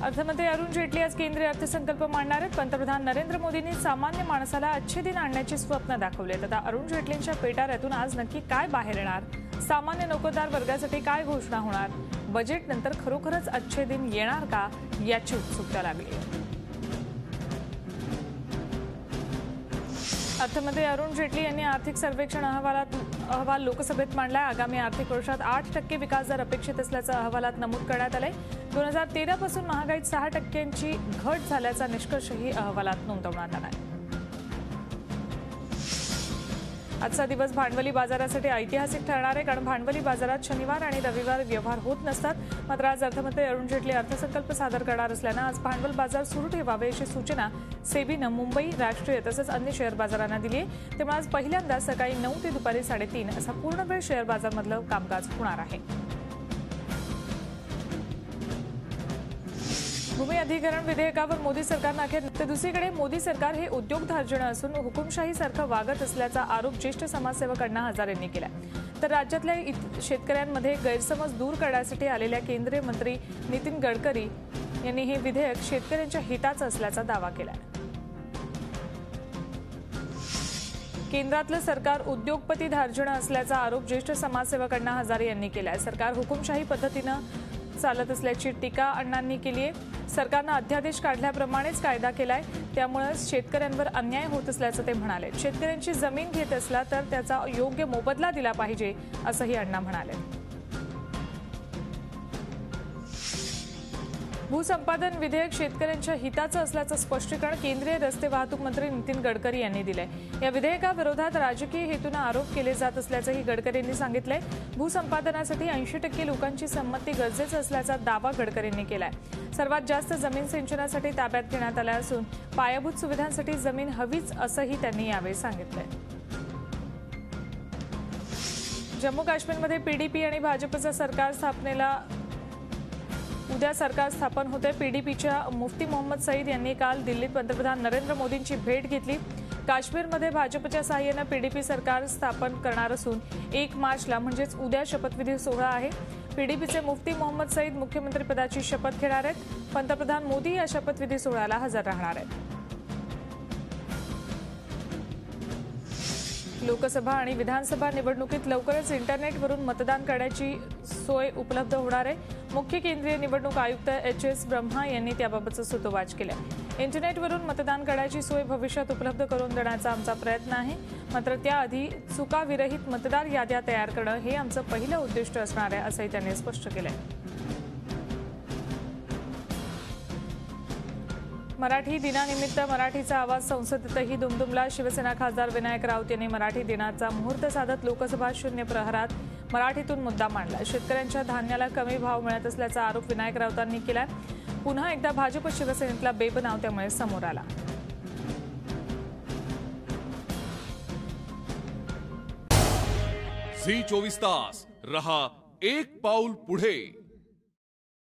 अर्थमंत्री अरुण जेटली आज केंद्रीय अर्थसंकल्प मांडणार आहेत। पंतप्रधान नरेंद्र मोदींनी सामान्य माणसाला अच्छे दिन आणण्याची स्वप्न दाखवले। आता अरुण जेटलींच्या पेटाऱ्यातून आज नक्की काय बाहेर येणार, सामान्य नोकरदार वर्गासाठी काय घोषणा होणार, बजेट नंतर खरोखरच अच्छे दिन येणार का याची उत्सुकता लागली आहे। अर्थमंत्री अरुण जेटली यांनी आर्थिक सर्वेक्षण अहवाल लोकसभेत मांडला। आगामी आर्थिक वर्षात 8% विकास दर अपेक्षित असल्याचं अहवालात नमूद करण्यात आलंय। 2013 पासून महागाईत 6%ची घट झाल्याचा निष्कर्षही अहवालात नोंदवण्यात आलाय। आजचा दिवस भांडवली बाजारासाठी ऐतिहासिक ठरणार आहे, कारण भांडवली बाजारात शनिवार आणि रविवार व्यवहार होत नसतात। मात्र आज अर्थमंत्री अरुण जेटली अर्थसंकल्प सादर करणार असल्यानं आज भांडवल बाजार सुरू ठेवावे अशी सूचना सेबीनं मुंबई, राष्ट्रीय तसंच अन्य शेअर बाजारांना दिली आहे। त्यामुळे आज पहिल्यांदा सकाळी 9 ते दुपारी 3:30 असा पूर्णवेळ शेअर बाजारमधलं कामकाज होणार आहे। भूमी अधिग्रहण विधेयकावर मोदी सरकारनं अखेर, तर दुसरीकडे मोदी सरकार हे उद्योगधार्जिणं असून हुकुमशाहीसारखं वागत असल्याचा आरोप ज्येष्ठ समाजसेवक अण्णा हजारे यांनी केला। तर राज्यातल्या शेतकऱ्यांमध्ये गैरसमज दूर करण्यासाठी आलेल्या केंद्रीय मंत्री नितीन गडकरी यांनी हे विधेयक शेतकऱ्यांच्या हिताचं असल्याचा दावा केला। केंद्रातलं सरकार उद्योगपती धार्जिणं असल्याचा आरोप ज्येष्ठ समाजसेवक अण्णा हजारे यांनी केला। सरकार हुकुमशाही पद्धतीनं चालत असल्याची टीका अण्णांनी केली आहे। सरकारनं अध्यादेश काढल्याप्रमाणेच कायदा केलाय, त्यामुळे शेतकऱ्यांवर अन्याय होत असल्याचं ते म्हणाले। शेतकऱ्यांची जमीन घेत असला तर त्याचा योग्य मोबदला दिला पाहिजे असंही अण्णा म्हणाले। भूसंपादन विधेयक शेतकऱ्यांच्या हिताचं असल्याचं स्पष्टीकरण केंद्रीय रस्ते वाहतूक मंत्री नितीन गडकरी यांनी दिलंय। या विधेयकाविरोधात राजकीय हेतूनं आरोप केले जात असल्याचंही गडकरी यांनी सांगितलंय। भूसंपादनासाठी 80% लोकांची संमती गरजेचं असल्याचा दावा गडकरींनी केलाय। सर्वात जास्त जमीन सिंचनासाठी ताब्यात घेण्यात आल्या असून पायाभूत सुविधांसाठी जमीन हवीच असंही त्यांनी यावेळी सांगितलंय। जम्मू काश्मीरमध्ये पीडीपी आणि भाजपचं सरकार स्थापनेला उद्या सरकार स्थापन होते। पीडीपीच्या मुफ्ती मोहम्मद सईद यांनी काल दिल्लीत पंतप्रधान नरेंद्र मोदींची भेट घेतली। काश्मीरमध्ये भाजपच्या सहाय्यानं पीडीपी सरकार स्थापन करणार असून 1 मार्चला म्हणजेच उद्या शपथविधी सोहळा आहे। पीडीपीचे मुफ्ती मोहम्मद सईद मुख्यमंत्रीपदाची शपथ घेणार आहेत। पंतप्रधान मोदी या शपथविधी सोहळ्याला हजर राहणार आहेत। लोकसभा आणि विधानसभा निवडणुकीत लवकरच इंटरनेटवरून मतदान करण्याची सोय उपलब्ध होणार आहे। मुख्य केंद्रीय निवडणूक आयुक्त HS ब्रह्मा यांनी त्याबाबतचं सूतोवाच केलं। इंटरनेटवरून मतदान करण्याची सोय भविष्यात उपलब्ध करून देण्याचा आमचा प्रयत्न आहे, मात्र त्याआधी चुकाविरहित मतदार याद्या तयार करणं हे आमचं पहिलं उद्दिष्ट असणार आहे असंही त्यांनी स्पष्ट केलंय। मराठी दिनानिमित्त मराठीचा आवाज संसदेतही दुमदुमला। शिवसेना खासदार विनायक राऊत यांनी मराठी दिनाचा मुहूर्त साधत लोकसभा शून्य प्रहरात मराठीतून मुद्दा मांडला। शेतकऱ्यांच्या धान्याला कमी भाव मिळत असल्याचा आरोप विनायक राऊतांनी केला। पुन्हा एकदा भाजप शिवसेनेतला बेबनाव त्यामुळे समोर आला। झी 24 तास रहा एक पाऊल पुढे।